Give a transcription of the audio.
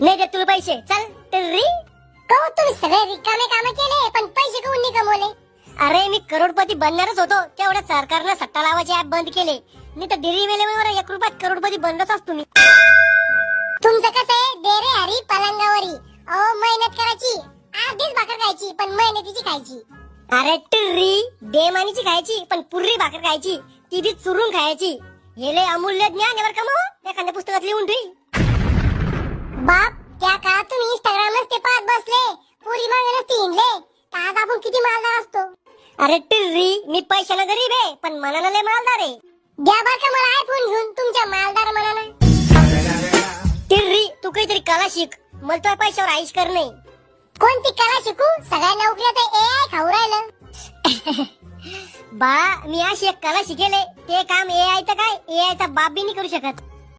नाही देत तुला पैसे, चल टिर्री. कहो तुम्ही सगळे रिकामे काम केले पण पैसे कोण नाही कमवले? अरे मी करोडपती बनणारच होतो, तेवढ्या सरकारनं सट्टा लावायचे ऍप बंद केले. नाही तर डेरी वेळेवर 1 रुपयात करोडपती बनलाच असतो मी. तुमचं कसं आहे, दे रे हरी पलंगावरी. अहो मेहनत करायची, अर्धीच भाकर खायची पण मेहनतीची खायची. अरे टिर्री, बेमानीची खायची पण पुर्री भाकर खायची, ती बी चुरून खायची. हे लय अमूल्य ज्ञान यावर कमाव, एखाद्या पुस्तकात लिहून ठेवी. बाप, त्या काळात तुम्ही इंस्टाग्रामच ते पाहत बसले, पुरी मागेनच ते हिंडले, तर आज आपण किती मालदार असतो. अरे टिर्री, मी पैशानं गरीब आहे पण मनानं लय मालदार आहे. द्या बर का मला आयफोन घेऊन तुमच्या मालदार मनाला. टिर्री, तू काहीतरी कला शिक, मला तुझ्या पैशावर आईश कर नाही. कोणती कला शिकू? सगळ्या नोकऱ्या तर एआय खाऊ राहिलं. बा, मी अशी एक कला शिकेले, ते काम एआय तर काय, एआय चा बाप बी नाही करू शकत.